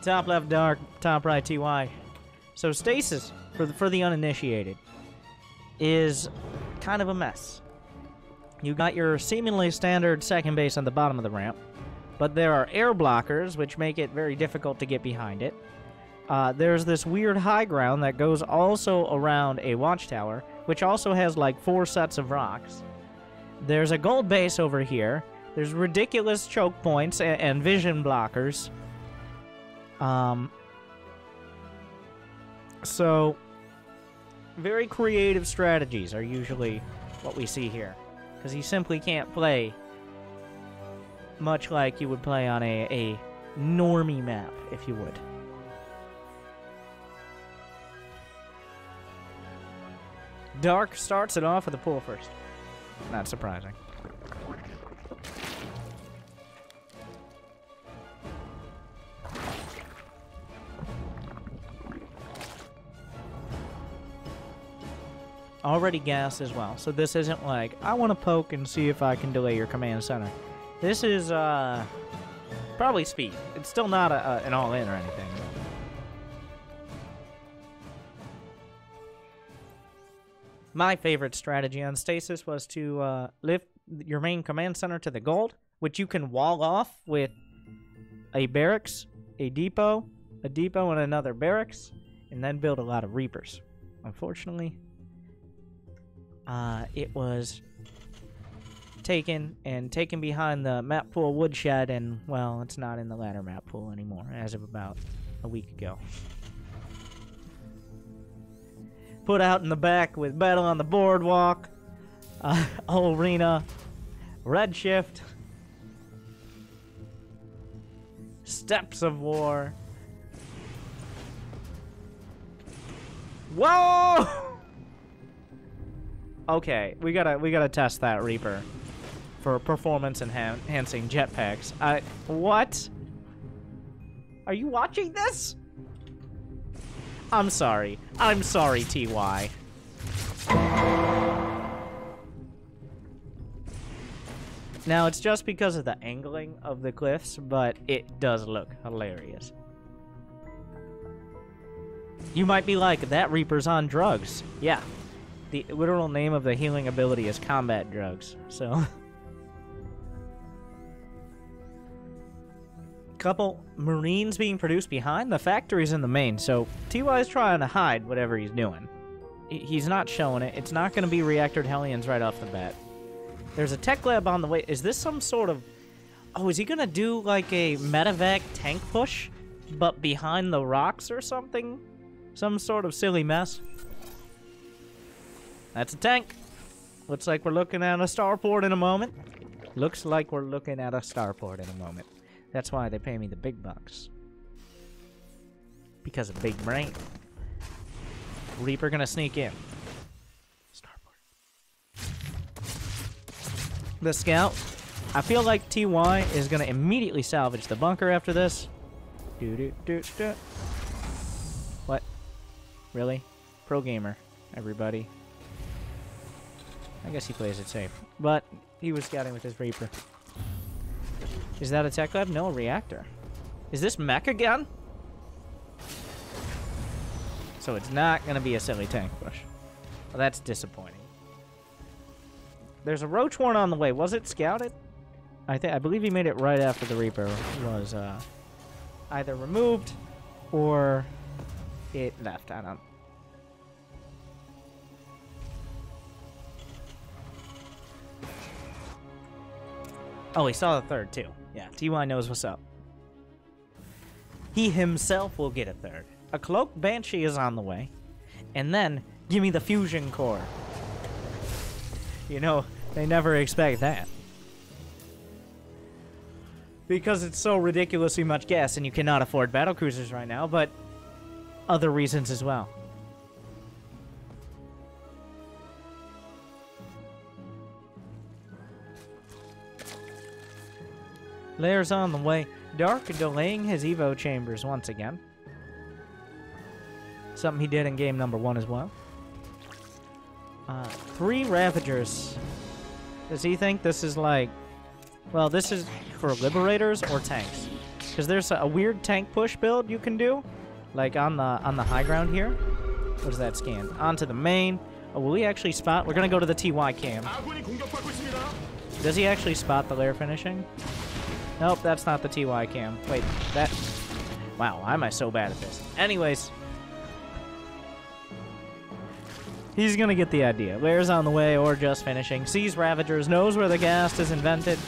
Top left Dark, top right TY. So stasis, for the uninitiated, is kind of a mess. You got your seemingly standard second base on the bottom of the ramp, but there are air blockers, which make it very difficult to get behind it. There's this weird high ground that goes also around a watchtower, which also has like 4 sets of rocks. There's a gold base over here. There's ridiculous choke points and vision blockers. So, very creative strategies are usually what we see here. Because you simply can't play much like you would play on a normie map, if you would. Dark starts it off with a pull first. Not surprising. Already gassed as well, so this isn't like, I want to poke and see if I can delay your command center. This is, probably speed. It's still not an all-in or anything. My favorite strategy on stasis was to lift your main command center to the gold, which you can wall off with a barracks, a depot, and another barracks, and then build a lot of Reapers. Unfortunately, it was taken behind the map pool woodshed, and, well, it's not in the ladder map pool anymore, as of about a week ago. Put out in the back with Battle on the Boardwalk, Arena, Redshift, Steps of War. Whoa! Okay, we gotta test that Reaper for performance enhancing jetpacks. What? Are you watching this? I'm sorry. I'm sorry, TY. Now, it's just because of the angling of the cliffs, but it does look hilarious. You might be like, that Reaper's on drugs. Yeah. The literal name of the healing ability is combat drugs, so... Couple Marines being produced behind. The factory's in the main, so TY is trying to hide whatever he's doing. He's not showing it. It's not going to be reactored Hellions right off the bat. There's a tech lab on the way. Is this some sort of... Oh, is he going to do like a medevac tank push, but behind the rocks or something? Some sort of silly mess? That's a tank. Looks like we're looking at a starport in a moment. Looks like we're looking at a starport in a moment. That's why they pay me the big bucks. Because of big brain. Reaper gonna sneak in. Starport. The scout. I feel like TY is gonna immediately salvage the bunker after this. What? Really? Pro gamer, everybody. I guess he plays it safe. But he was scouting with his Reaper. Is that a tech lab? No, a reactor. Is this mech again? So it's not going to be a silly tank push. Well, that's disappointing. There's a roach horn on the way. Was it scouted? I believe he made it right after the Reaper was either removed or it left. I don't. Oh, he saw the third, too. Yeah, TY knows what's up. He himself will get a third. A Cloaked Banshee is on the way. And then, give me the fusion core. You know, they never expect that. Because it's so ridiculously much gas and you cannot afford battlecruisers right now, but other reasons as well. Layers on the way. Dark delaying his Evo chambers once again. Something he did in game number 1 as well. 3 Ravagers. Does he think this is like... Well, this is for Liberators or tanks. Because there's a weird tank push build you can do, like on the high ground here. What does that scan? Onto the main. Oh, will he actually spot? We're gonna go to the TY cam. Does he actually spot the lair finishing? Nope, that's not the TY cam. Wait, that... Wow, why am I so bad at this? Anyways. He's gonna get the idea. Lair's on the way or just finishing. Sees Ravagers, knows where the ghast is invented.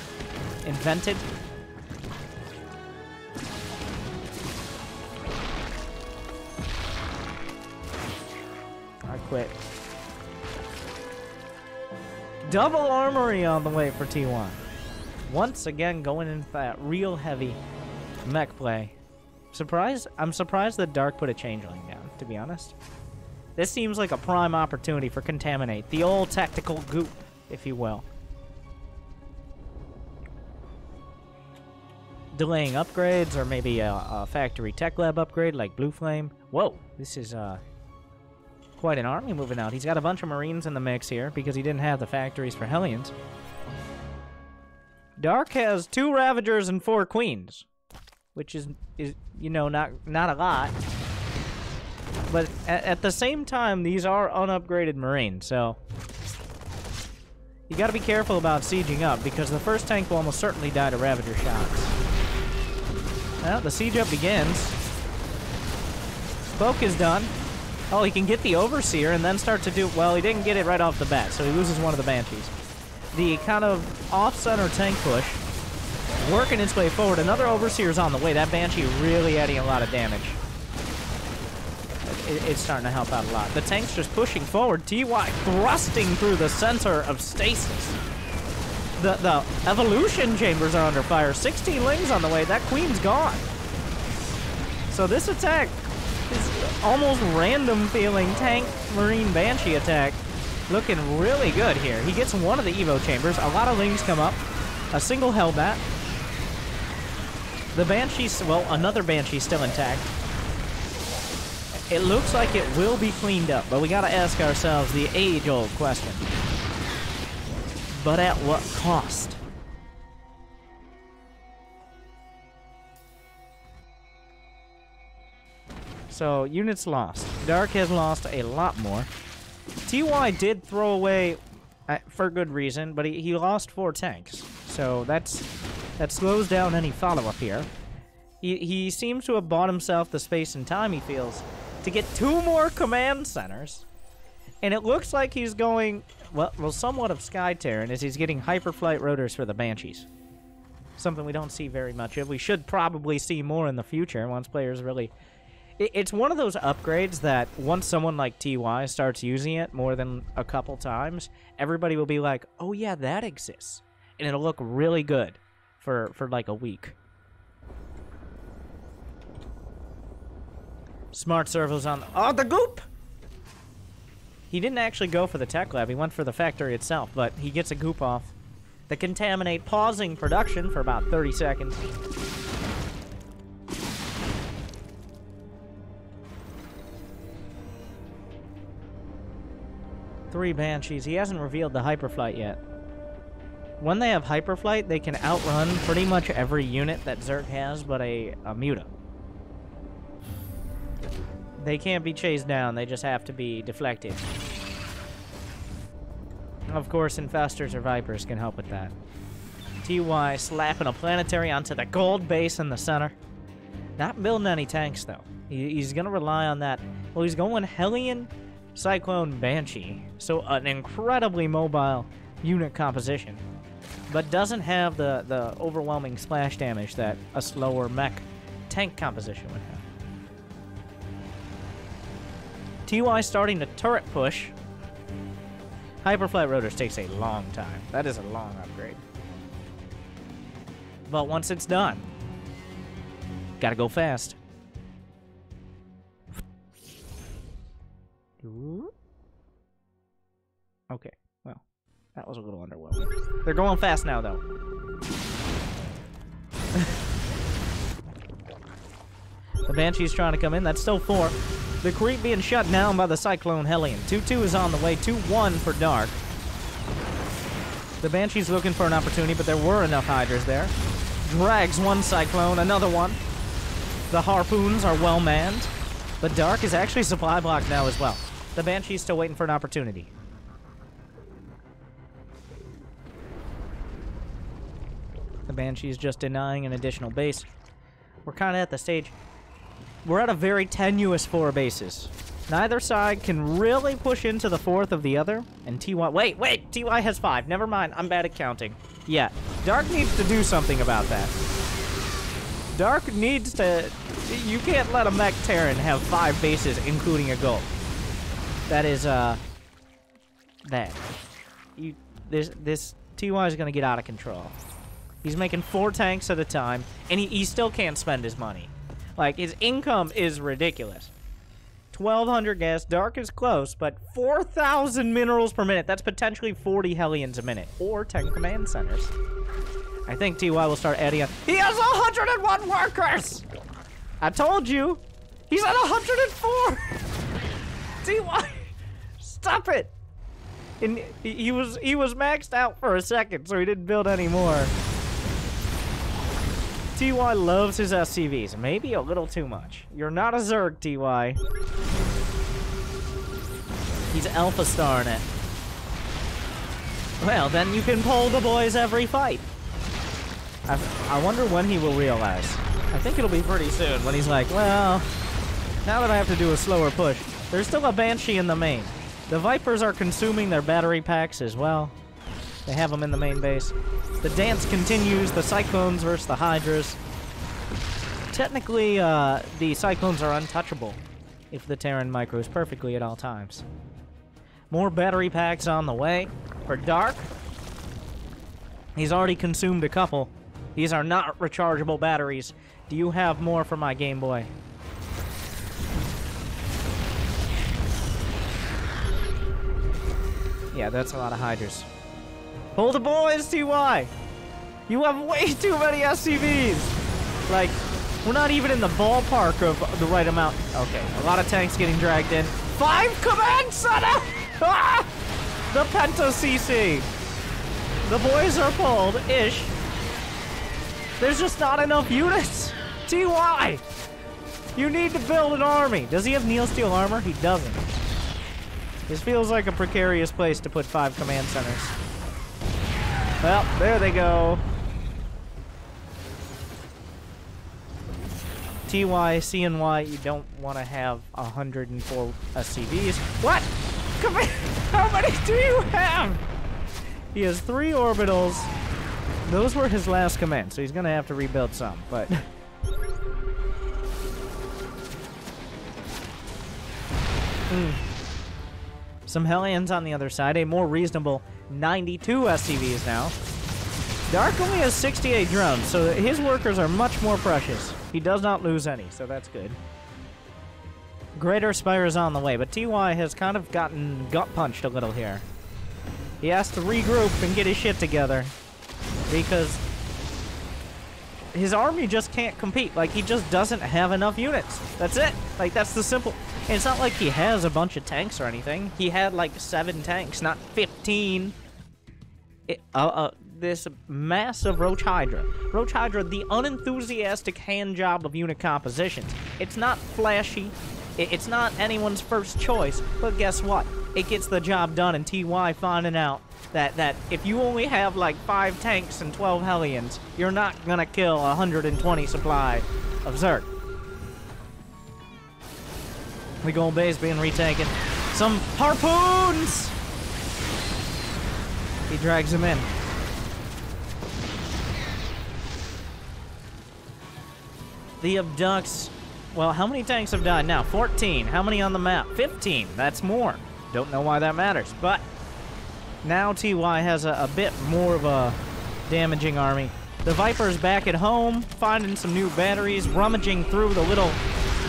I quit. Double armory on the way for T1. Once again, going in that real heavy mech play. I'm surprised that Dark put a changeling down, to be honest. This seems like a prime opportunity for Contaminate. The old tactical goop, if you will. Delaying upgrades, or maybe a factory tech lab upgrade like Blue Flame. Whoa, this is quite an army moving out. He's got a bunch of Marines in the mix here because he didn't have the factories for Hellions. Dark has 2 Ravagers and 4 Queens, which is you know, not a lot. But at the same time, these are unupgraded Marines, so you gotta be careful about sieging up, because the first tank will almost certainly die to Ravager shots. Well, the siege up begins. Spoke is done. Oh, he can get the Overseer and then start to do... Well, he didn't get it right off the bat, so he loses one of the Banshees. The kind of off-center tank push, working its way forward. Another Overseer's on the way. That Banshee really adding a lot of damage. It's starting to help out a lot. The tank's just pushing forward. TY thrusting through the center of stasis. The evolution chambers are under fire. 16 lings on the way. That queen's gone. So this attack is almost random feeling tank marine banshee attack. Looking really good here. He gets one of the evo chambers. A lot of lings come up. A single hellbat. The banshee's, well, another banshee's still intact. It looks like it will be cleaned up, but we gotta ask ourselves the age-old question. But at what cost? So, units lost. Dark has lost a lot more. TY did throw away, for good reason, but he lost 4 tanks. So that slows down any follow-up here. He seems to have bought himself the space and time he feels to get 2 more command centers. And it looks like he's going, well, somewhat of Sky Terran, as he's getting hyperflight rotors for the Banshees. Something we don't see very much of. We should probably see more in the future once players really... It's one of those upgrades that once someone like TY starts using it more than a couple times, everybody will be like, oh yeah, that exists. And it'll look really good for like a week. Smart servos on... Oh, the goop! He didn't actually go for the tech lab. He went for the factory itself, but he gets a goop off. The Contaminate pausing production for about 30 seconds. Three Banshees. He hasn't revealed the Hyperflight yet. When they have Hyperflight, they can outrun pretty much every unit that Zerg has but a Muta. They can't be chased down, they just have to be deflected. Of course, Infestors or Vipers can help with that. TY slapping a planetary onto the gold base in the center. Not building any tanks, though. He's going to rely on that. Well, he's going Hellion, Cyclone, Banshee. So an incredibly mobile unit composition. But doesn't have the overwhelming splash damage that a slower mech tank composition would have. TY starting to turret push. Hyperflight rotors takes a long time. That is a long upgrade. But once it's done, gotta go fast. Okay, well, that was a little underwhelming. They're going fast now, though. The Banshee's trying to come in. That's still 4. The creep being shut down by the Cyclone Hellion. 2-2 is on the way. 2-1 for Dark. The Banshee's looking for an opportunity, but there were enough Hydras there. drags one Cyclone, another one. The Harpoons are well manned. But Dark is actually supply blocked now as well. The Banshee's still waiting for an opportunity. The Banshee's just denying an additional base. We're kind of at the stage. We're at a very tenuous 4 bases. Neither side can really push into the 4th of the other. And TY... Wait! TY has 5. Never mind. I'm bad at counting. Yeah. Dark needs to do something about that. Dark needs to... You can't let a mech Terran have 5 bases, including a gold. That is, bad. This TY is gonna get out of control. He's making 4 tanks at a time, and he still can't spend his money. Like, his income is ridiculous. 1,200 gas, Dark is close, but 4,000 minerals per minute. That's potentially 40 Hellions a minute, or 10 command centers. I think TY will start adding on. He has 101 workers! I told you! He's at 104! TY, stop it! And he was maxed out for a second, so he didn't build any more. TY loves his SCVs, maybe a little too much. You're not a Zerg, TY. He's alpha starring it. Well, then you can pull the boys every fight. I wonder when he will realize. I think it'll be pretty soon when he's like, well, now that I have to do a slower push, there's still a Banshee in the main. The Vipers are consuming their battery packs as well. They have them in the main base. The dance continues, the Cyclones versus the Hydras. Technically, the Cyclones are untouchable if the Terran micros perfectly at all times. More battery packs on the way for Dark. He's already consumed a couple. These are not rechargeable batteries. Do you have more for my Game Boy? Yeah, that's a lot of Hydras. Pull the boys, TY! You have way too many SCVs! Like, we're not even in the ballpark of the right amount. Okay, a lot of tanks getting dragged in. 5 command center! Ah! The Penta CC! The boys are pulled-ish. There's just not enough units! TY! You need to build an army. Does he have Neil Steel armor? He doesn't. This feels like a precarious place to put 5 command centers. Well, there they go. TY, CNY, you don't want to have 104 SCVs. What? Come here! How many do you have? He has 3 orbitals. Those were his last command, so he's gonna have to rebuild some, but... Some Hellions on the other side, a more reasonable 92 SCVs now. Dark only has 68 drones, so his workers are much more precious. He does not lose any, so that's good. Greater Spire is on the way, but TY has kind of gotten gut-punched a little here. He has to regroup and get his shit together, because his army just can't compete. Like, he just doesn't have enough units. That's it. Like, that's the simple... And it's not like he has a bunch of tanks or anything. He had, like, 7 tanks, not 15. This massive Roach Hydra. Roach Hydra, the unenthusiastic hand job of unit composition. It's not flashy. It's not anyone's first choice. But guess what? It gets the job done, and TY finding out that if you only have, like, 5 tanks and 12 Hellions, you're not gonna kill 120 supply of Zerg. The gold base being retaken. Some harpoons! He drags him in. The abducts. Well, how many tanks have died now? 14. How many on the map? 15. That's more. Don't know why that matters. But now TY has a bit more of a damaging army. The Viper's back at home, finding some new batteries, rummaging through the little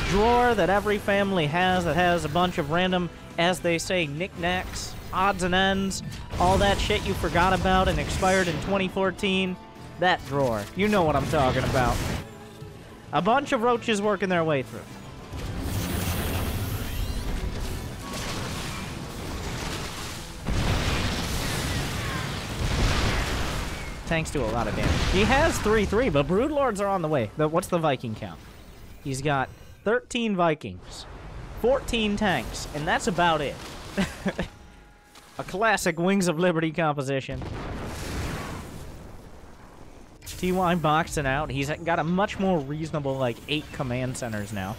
drawer that every family has that has a bunch of random, as they say, knickknacks, odds and ends, all that shit you forgot about and expired in 2014. That drawer. You know what I'm talking about. A bunch of roaches working their way through. Tanks do a lot of damage. He has 3-3, but Broodlords are on the way. What's the Viking count? He's got 13 Vikings, 14 tanks, and that's about it. A classic Wings of Liberty composition. TY boxing out. He's got a much more reasonable, like, 8 command centers now.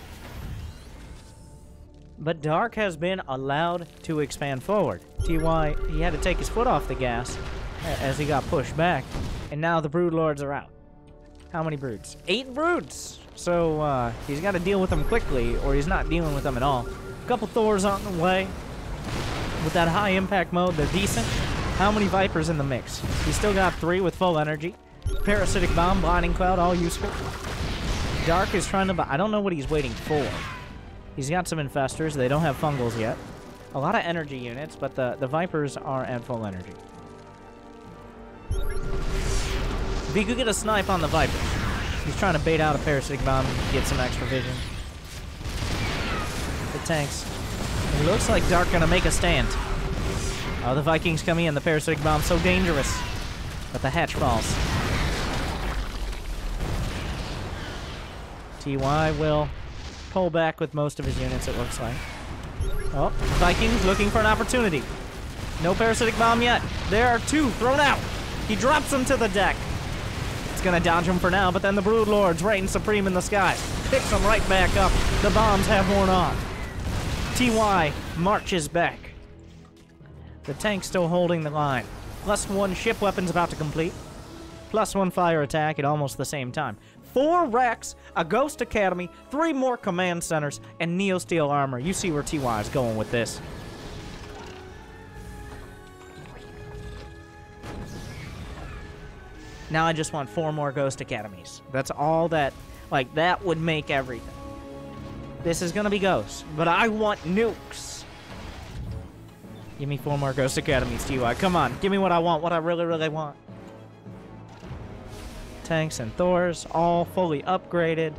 But Dark has been allowed to expand forward. TY, he had to take his foot off the gas as he got pushed back. And now the Broodlords are out. How many broods? 8 broods! So, he's got to deal with them quickly, or he's not dealing with them at all. A couple Thors on the way. With that high impact mode, they're decent. How many Vipers in the mix? He's still got 3 with full energy. Parasitic Bomb, Blinding Cloud, all useful. Dark is trying to... I don't know what he's waiting for. He's got some Infestors. They don't have Fungals yet. A lot of energy units, but the Vipers are at full energy. If he could get a snipe on the Vipers. He's trying to bait out a Parasitic Bomb and get some extra vision. The tanks. It looks like Dark gonna make a stand. Oh, the Vikings coming in. The Parasitic Bomb so dangerous. But the hatch falls. TY will pull back with most of his units, it looks like. Oh, Vikings looking for an opportunity. No Parasitic Bomb yet. There are 2 thrown out. He drops them to the deck. It's gonna dodge them for now, but then the Broodlords reign supreme in the sky. Picks them right back up. The bombs have worn off. TY marches back. The tank's still holding the line. +1 ship weapons about to complete. +1 fire attack at almost the same time. 4 Wrecks, a Ghost Academy, 3 more command centers, and Neo-Steel armor. You see where TY is going with this. Now I just want 4 more Ghost Academies. That's all that, like, that would make everything. This is gonna be Ghosts, but I want nukes. Give me 4 more Ghost Academies, TY. Come on, give me what I want, what I really, really want. Tanks and Thors, all fully upgraded.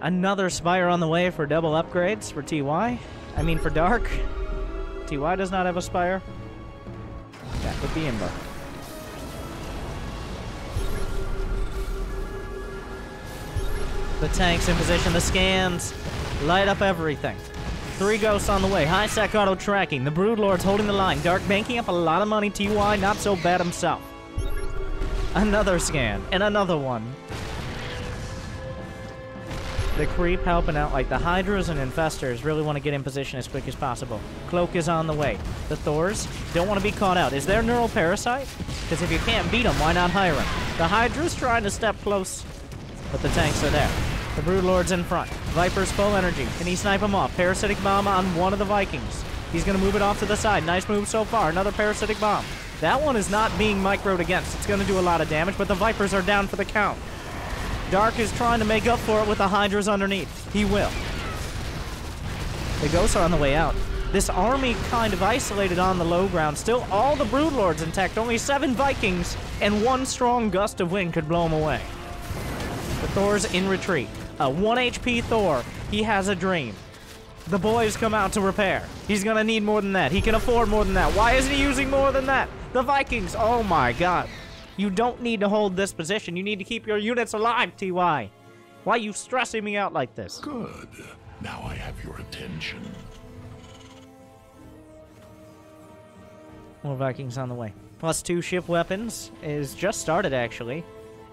Another Spire on the way for double upgrades for TY. I mean, for Dark. TY does not have a Spire. That would be Ember. The tanks in position, the scans light up everything. 3 Ghosts on the way. High sec auto tracking. The Broodlords holding the line. Dark banking up a lot of money. TY not so bad himself. Another scan, and another one. The creep helping out, like the Hydras and Infestors really want to get in position as quick as possible. Cloak is on the way. The Thors don't want to be caught out. Is there Neural Parasite? Because if you can't beat them, why not hire him? The Hydra's trying to step close, but the tanks are there. The Broodlord's in front. Viper's full energy. Can he snipe him off? Parasitic Bomb on one of the Vikings. He's going to move it off to the side. Nice move so far. Another Parasitic Bomb. That one is not being microed against. It's going to do a lot of damage, but the Vipers are down for the count. Dark is trying to make up for it with the Hydras underneath. He will. The Ghosts are on the way out. This army kind of isolated on the low ground. Still all the Broodlords intact. Only 7 Vikings, and 1 strong gust of wind could blow them away. The Thor's in retreat. A 1 HP Thor. He has a dream. The boys come out to repair. He's gonna need more than that. He can afford more than that. Why isn't he using more than that? The Vikings, oh my god. You don't need to hold this position. You need to keep your units alive, TY. Why are you stressing me out like this? Good. Now I have your attention. More Vikings on the way. +2 ship weapons is just started, actually.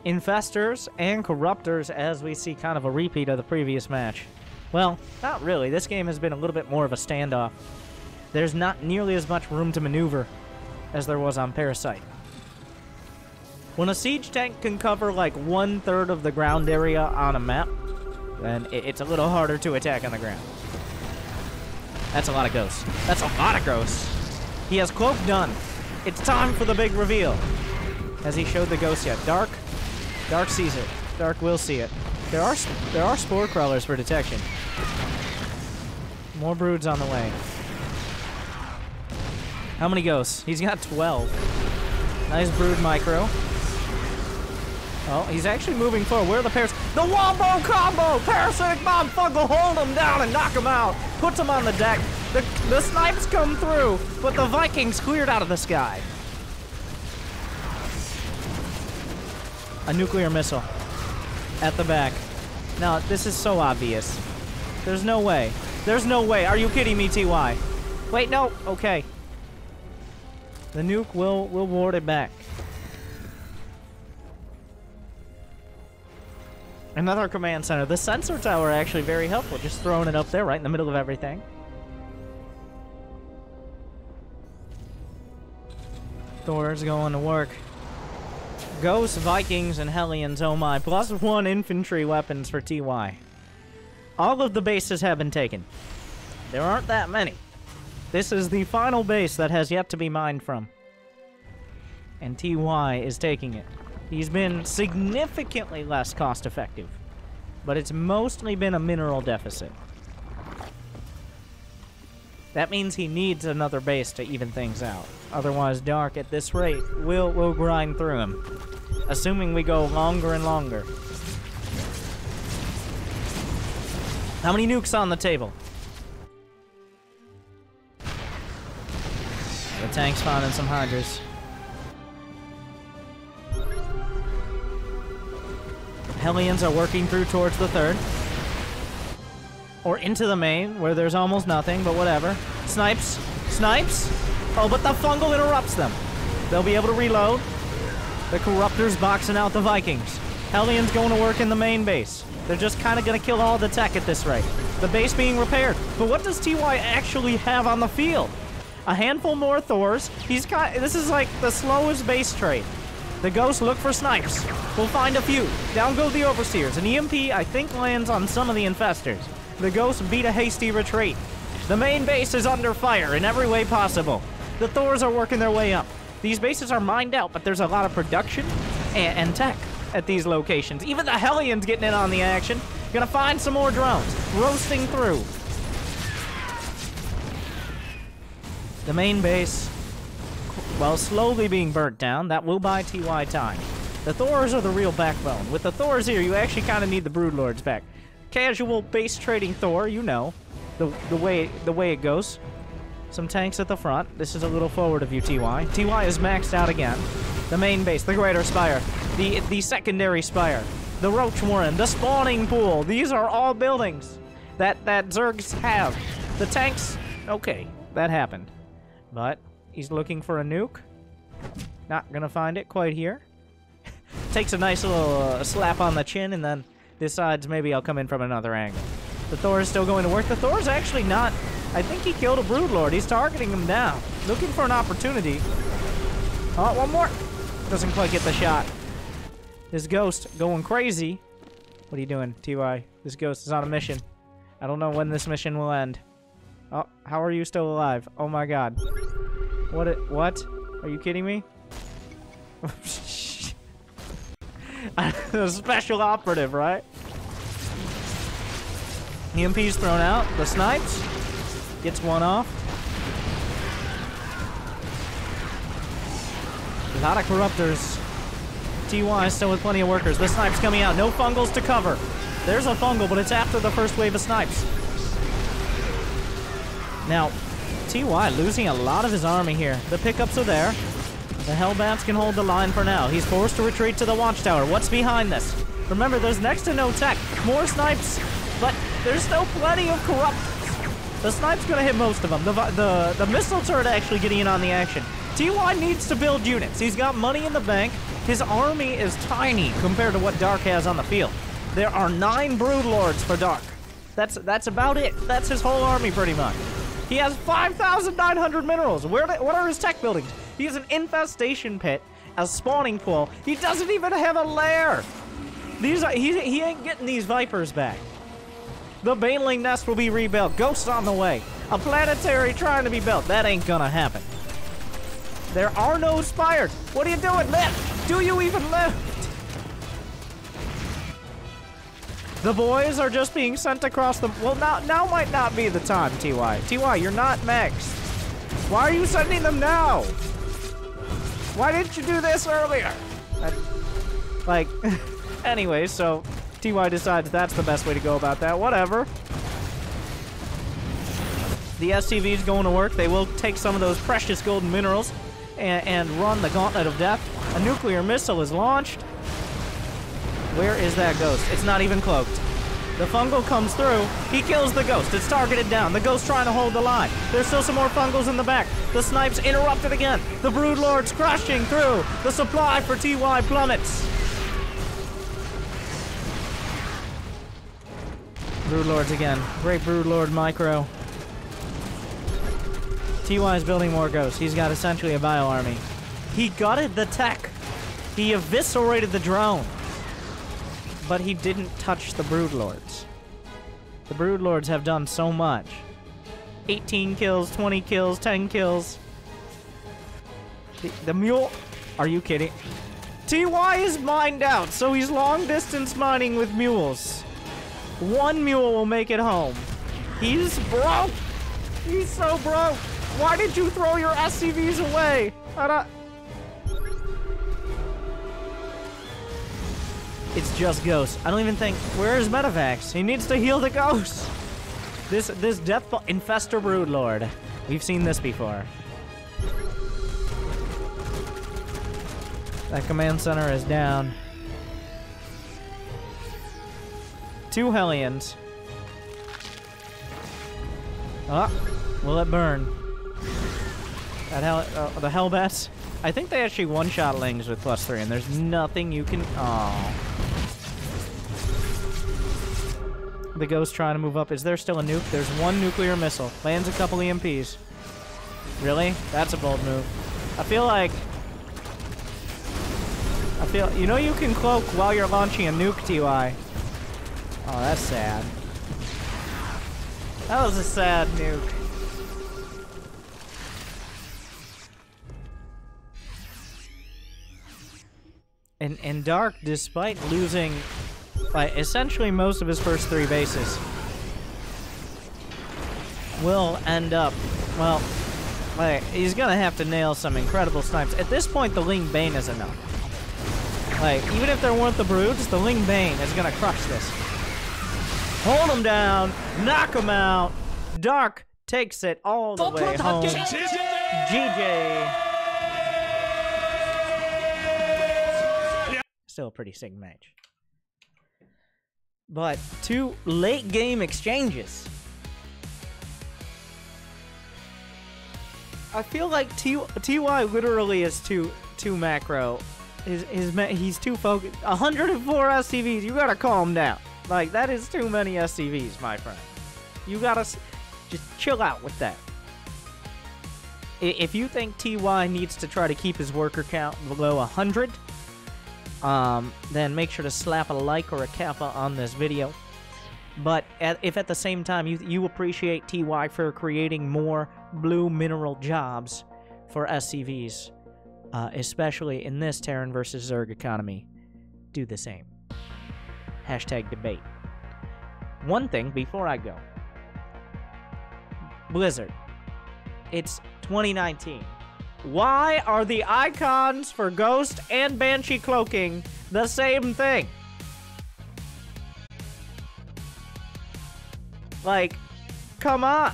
Infestors and Corruptors, as we see kind of a repeat of the previous match. Well, not really. This game has been a little bit more of a standoff. There's not nearly as much room to maneuver as there was on Parasite. When a siege tank can cover like 1/3 of the ground area on a map, then it's a little harder to attack on the ground. That's a lot of Ghosts. That's a lot of Ghosts. He has Cloak done. It's time for the big reveal. Has he showed the Ghost yet? Dark sees it. Dark will see it. There are Spore Crawlers for detection. More Broods on the way. How many Ghosts? He's got 12. Nice Brood micro. Oh, he's actually moving forward. Where are the pairs? The Wombo combo! Parasitic Bomb Fungal, hold him down and knock him out. Puts him on the deck. The snipes come through, but the Vikings cleared out of the sky. a nuclear missile at the back. Now, this is so obvious. There's no way. There's no way. Are you kidding me, TY? Wait, no. Okay. The nuke will ward it back. Another command center. The sensor tower actually very helpful. Just throwing it up there right in the middle of everything. Thor's going to work. Ghosts, Vikings, and Hellions, oh my. +1 infantry weapons for TY. All of the bases have been taken. There aren't that many. This is the final base that has yet to be mined from. And TY is taking it. He's been significantly less cost-effective, but it's mostly been a mineral deficit. That means he needs another base to even things out. Otherwise, Dark, at this rate, will grind through him. Assuming we go longer and longer. How many nukes on the table? The tank's finding some Hydras. Hellions are working through towards the third. Or into the main, where there's almost nothing, but whatever. Snipes. Snipes. Oh, but the fungal interrupts them. They'll be able to reload. The Corruptor's boxing out the Vikings. Hellions going to work in the main base. They're just kind of going to kill all the tech at this rate. The base being repaired. But what does TY actually have on the field? A handful more Thors. This is like the slowest base trade. The Ghosts look for snipes. We'll find a few. Down go the Overseers. An EMP, I think, lands on some of the Infestors. The Ghosts beat a hasty retreat. The main base is under fire in every way possible. The Thors are working their way up. These bases are mined out, but there's a lot of production and tech at these locations. Even the Hellions getting in on the action. Gonna find some more drones. Roasting through. The main base, while slowly being burnt down, that will buy TY time. The Thors are the real backbone. With the Thors here, you actually kind of need the Broodlords back. Casual base trading Thor, you know, the way it goes. Some tanks at the front. This is a little forward of you, TY. TY is maxed out again. The main base, the Greater Spire, the secondary Spire, the Roach Warren, the spawning pool. These are all buildings that Zergs have. The tanks, okay, that happened. But he's looking for a nuke. Not gonna find it quite here. Takes a nice little slap on the chin and then decides maybe I'll come in from another angle. The Thor is still going to work. The Thor's actually not... I think he killed a Broodlord. He's targeting him down. Looking for an opportunity. Oh, one more. Doesn't quite get the shot. This Ghost going crazy. What are you doing, TY? This Ghost is on a mission. I don't know when this mission will end. Oh, how are you still alive? Oh my god. What? Are you kidding me? A special operative, right? EMP's thrown out. The snipes gets one off. A lot of Corruptors. TY still with plenty of workers. The snipes coming out. No fungals to cover. There's a fungal, but it's after the first wave of snipes. Now, TY losing a lot of his army here. The pickups are there. The Hellbats can hold the line for now. He's forced to retreat to the Watchtower. What's behind this? Remember, there's next to no tech. More snipes, but there's still plenty of Corruptors. The snipe's gonna hit most of them. The missile turret actually getting in on the action. TY needs to build units. He's got money in the bank. His army is tiny compared to what Dark has on the field. There are 9 Broodlords for Dark. That's about it. That's his whole army pretty much. He has 5,900 minerals. What are his tech buildings? He has an infestation pit, a spawning pool. He doesn't even have a lair. He ain't getting these Vipers back. The Baneling Nest will be rebuilt. Ghosts on the way. A planetary trying to be built. That ain't gonna happen. There are no spires. What are you doing, lift? Do you even lift? The boys are just being sent across the... Well, now might not be the time, TY. TY, you're not maxed. Why are you sending them now? Why didn't you do this earlier? Anyway, so TY decides that's the best way to go about that. Whatever. The SCV's going to work. They will take some of those precious golden minerals and run the gauntlet of death. A nuclear missile is launched. Where is that ghost? It's not even cloaked. The fungal comes through. He kills the ghost. It's targeted down. The ghost trying to hold the line. There's still some more fungals in the back. The snipes interrupted again. The broodlords crashing through. The supply for TY plummets. Broodlords again. Great broodlord micro. TY is building more ghosts. He's got essentially a bio army. He gutted the tech. He eviscerated the drone. But he didn't touch the broodlords. The broodlords have done so much. 18 kills, 20 kills, 10 kills. The mule... Are you kidding? TY is mined out, so he's long distance mining with mules. One mule will make it home. He's broke. He's so broke. Why did you throw your SCVs away? It's just ghosts. I don't even think... Where is Medivacs? He needs to heal the ghosts. This death... Infestor Broodlord. We've seen this before. That command center is down. 2 Hellions. Ah, will it burn? That the Hellbats? I think they actually one-shot Lings with +3, and there's nothing you can... Oh. The ghost trying to move up. Is there still a nuke? There's 1 nuclear missile. Lands a couple EMPs. Really? That's a bold move. I feel like... You know you can cloak while you're launching a nuke, TY. Oh, that's sad. That was a sad nuke. And Dark, despite losing like essentially most of his first 3 bases, will end up, well, like, he's gonna have to nail some incredible snipes. At this point, the Ling Bane is enough. Like, even if there weren't the Broods, the Ling Bane is gonna crush this. Hold him down, knock him out. Dark takes it all the way home. GG. Still a pretty sick match. But 2 late game exchanges. I feel like TY literally is too macro. He's too focused. 104 SCVs. You gotta calm down. Like, that is too many SCVs, my friend. You gotta just chill out with that. If you think TY needs to try to keep his worker count below 100, then make sure to slap a like or a kappa on this video. But if at the same time you appreciate TY for creating more blue mineral jobs for SCVs, especially in this Terran versus Zerg economy, do the same. Hashtag debate. One thing before I go. Blizzard. It's 2019. Why are the icons for Ghost and Banshee cloaking the same thing? Like, come on.